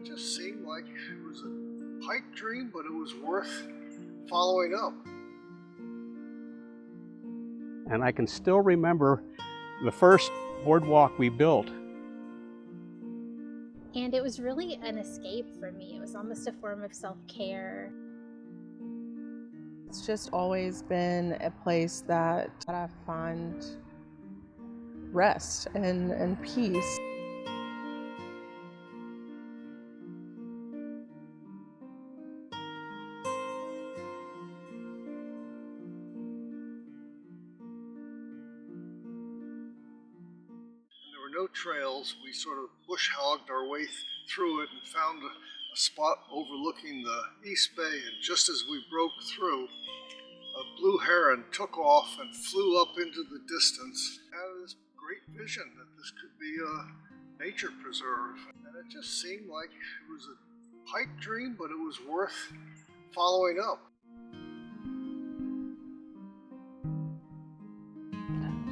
just seemed like it was a pipe dream, but it was worth following up. And I can still remember the first boardwalk we built. And it was really an escape for me. It was almost a form of self-care. It's just always been a place that I find rest and peace. No trails. We sort of bush hogged our way through it and found a spot overlooking the East Bay, and just as we broke through, a blue heron took off and flew up into the distance. Had this great vision that this could be a nature preserve, and it just seemed like it was a pipe dream, but it was worth following up.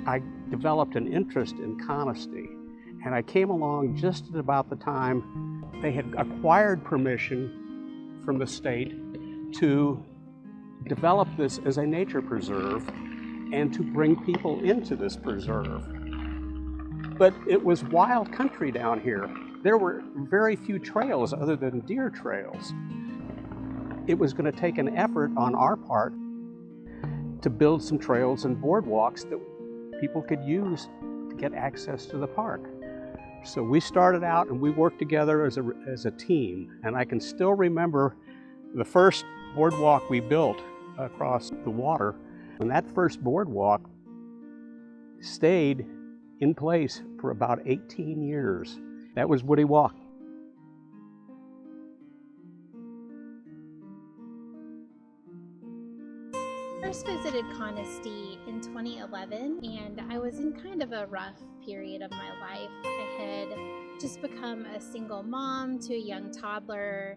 I developed an interest in Conestee, and I came along just at about the time they had acquired permission from the state to develop this as a nature preserve and to bring people into this preserve. But it was wild country down here. There were very few trails other than deer trails. It was going to take an effort on our part to build some trails and boardwalks that people could use to get access to the park. So we started out and we worked together as a team. And I can still remember the first boardwalk we built across the water. And that first boardwalk stayed in place for about 18 years. That was Woody Walk. I first visited Conestee in 2011, and I was in kind of a rough period of my life. I had just become a single mom to a young toddler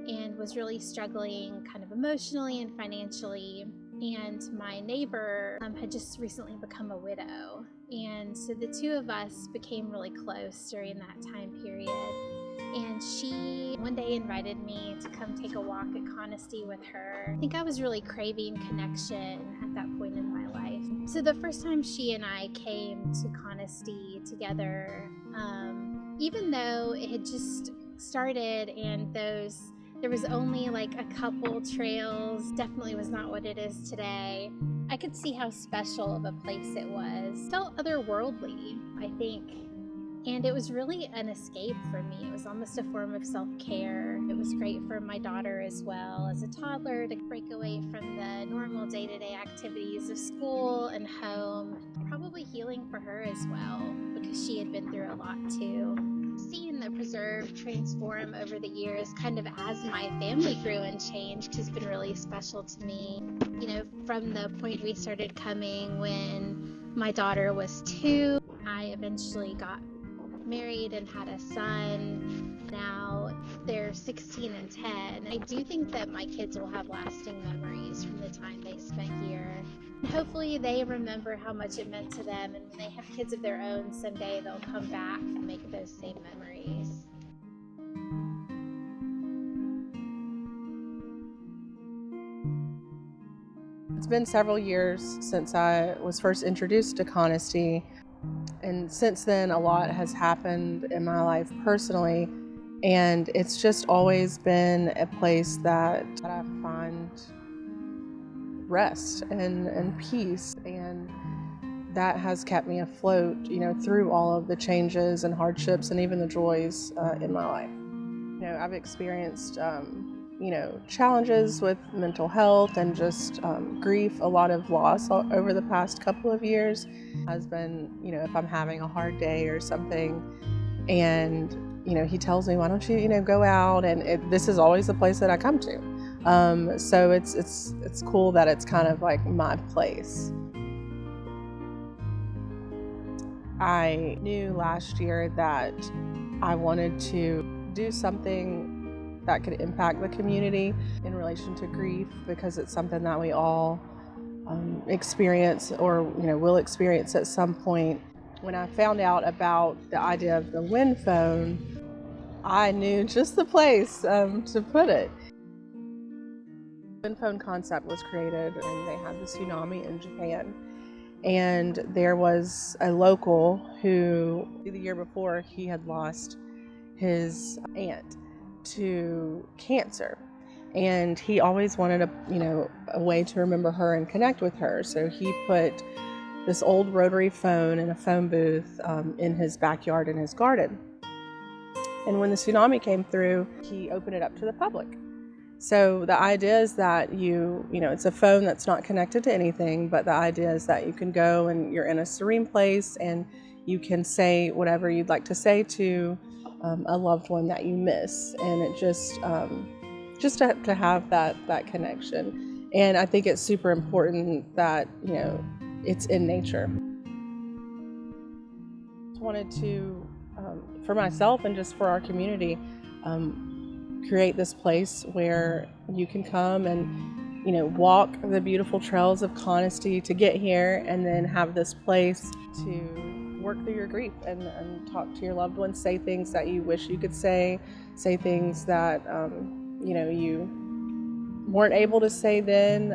and was really struggling kind of emotionally and financially. And my neighbor had just recently become a widow. And so the two of us became really close during that time period. And she one day invited me to come take a walk at Conestee with her. I think I was really craving connection at that point in my life. So the first time she and I came to Conestee together, even though it had just started and there was only like a couple trails, definitely was not what it is today, I could see how special of a place it was. It felt otherworldly, I think. And it was really an escape for me. It was almost a form of self-care. It was great for my daughter as well as a toddler to break away from the normal day-to-day activities of school and home. Probably healing for her as well because she had been through a lot too. Seeing the preserve transform over the years, kind of as my family grew and changed, has been really special to me. You know, from the point we started coming when my daughter was 2, I eventually got married and had a son. Now they're 16 and 10. I do think that my kids will have lasting memories from the time they spent here. Hopefully they remember how much it meant to them, and when they have kids of their own someday, they'll come back and make those same memories. It's been several years since I was first introduced to Conestee. And since then, a lot has happened in my life personally, and it's just always been a place that I find rest and peace, and that has kept me afloat, you know, through all of the changes and hardships and even the joys in my life. You know, I've experienced you know, challenges with mental health and just grief, a lot of loss over the past couple of years. Has been, you know, if I'm having a hard day or something and, you know, he tells me, why don't you, you know, go out, and this is always the place that I come to. So it's cool that it's kind of like my place. I knew last year that I wanted to do something that could impact the community in relation to grief, because it's something that we all experience, or you know, will experience at some point. When I found out about the idea of the wind phone, I knew just the place to put it. The phone concept was created, and they had the tsunami in Japan. And there was a local who, the year before, he had lost his aunt to cancer. And he always wanted a way to remember her and connect with her. So he put this old rotary phone in a phone booth in his backyard in his garden. And when the tsunami came through, he opened it up to the public. So the idea is that it's a phone that's not connected to anything, but the idea is that you can go and you're in a serene place and you can say whatever you'd like to say to a loved one that you miss. And it just to have that connection. And I think it's super important that, it's in nature. I wanted to, for myself and just for our community, create this place where you can come and walk the beautiful trails of Conestee to get here, and then have this place to work through your grief and talk to your loved ones, say things that you wish you could say things that you weren't able to say then.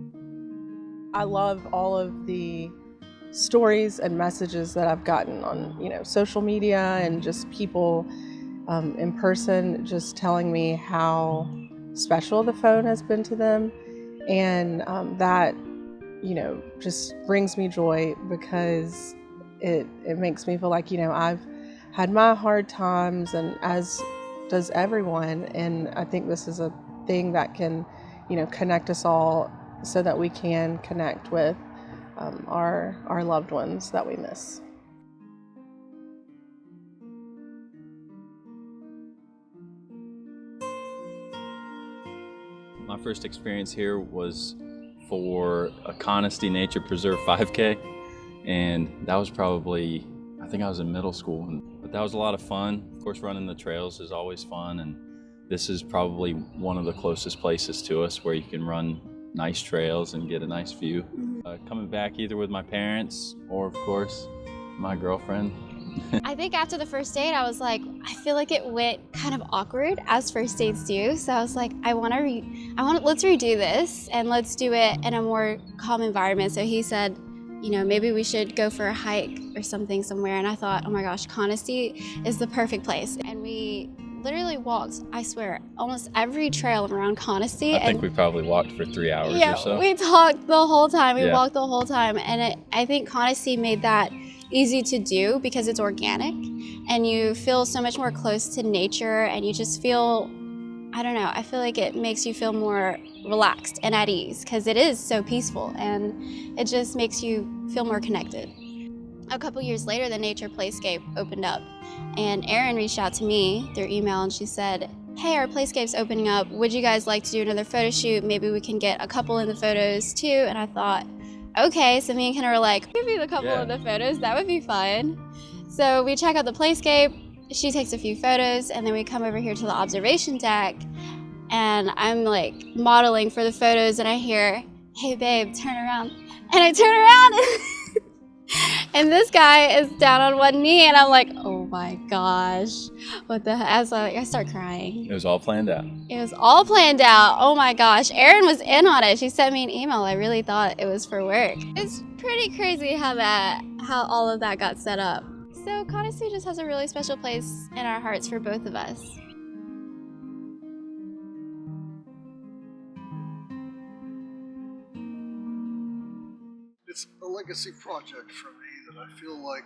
I love all of the stories and messages that I've gotten on social media, and just people in person just telling me how special the phone has been to them, and that just brings me joy, because it makes me feel like I've had my hard times, and as does everyone, and I think this is a thing that can connect us all so that we can connect with our loved ones that we miss. My first experience here was for a Conestee Nature Preserve 5K, and that was probably, I think I was in middle school, but that was a lot of fun. Of course, running the trails is always fun, and this is probably one of the closest places to us where you can run nice trails and get a nice view. Coming back either with my parents or, of course, my girlfriend. I think after the first date, I was like, I feel like it went kind of awkward, as first dates do. So I was like, let's redo this and let's do it in a more calm environment. So he said, maybe we should go for a hike or something somewhere. And I thought, oh my gosh, Conestee is the perfect place. And we literally walked, I swear, almost every trail around Conestee. I think we probably walked for 3 hours or so. Yeah, we talked the whole time. We walked the whole time. And I think Conestee made that easy to do because it's organic, and you feel so much more close to nature, and you just feel, I don't know, I feel like it makes you feel more relaxed and at ease, because it is so peaceful, and it just makes you feel more connected. A couple years later, the Nature Playscape opened up, and Erin reached out to me through email, and she said, hey, our Playscape's opening up. Would you guys like to do another photo shoot? Maybe we can get a couple in the photos too. And I thought, okay, so me and Ken were like, maybe the couple of the photos, that would be fun. So we check out the Playscape, she takes a few photos, and then we come over here to the observation deck, and I'm like modeling for the photos, and I hear, hey babe, turn around. And I turn around, and this guy is down on one knee, and I'm like, oh my gosh, what the heck? I start crying. It was all planned out. It was all planned out. Oh my gosh, Erin was in on it. She sent me an email. I really thought it was for work. It's pretty crazy how all of that got set up. So Conestee just has a really special place in our hearts for both of us. It's a legacy project for me that I feel like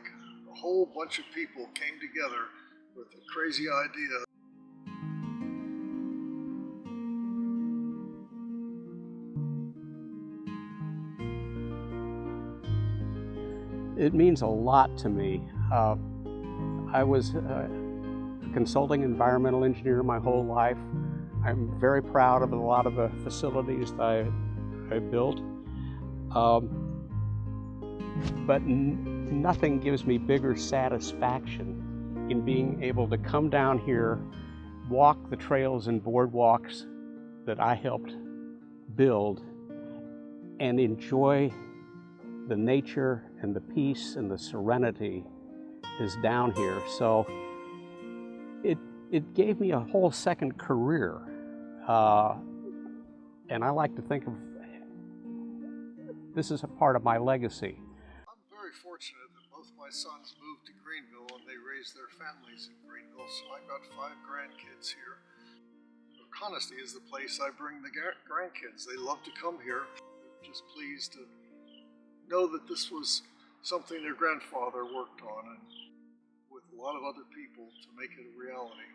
a whole bunch of people came together with a crazy idea. It means a lot to me. I was a consulting environmental engineer my whole life. I'm very proud of a lot of the facilities that I built. But nothing gives me bigger satisfaction in being able to come down here, walk the trails and boardwalks that I helped build, and enjoy the nature and the peace and the serenity is down here. So it gave me a whole second career. And I like to think of this as a part of my legacy. I'm very fortunate that both my sons moved to Greenville and they raised their families in Greenville, so I've got 5 grandkids here. Conestee is the place I bring the grandkids. They love to come here. They're just pleased to know that this was something their grandfather worked on and with a lot of other people to make it a reality.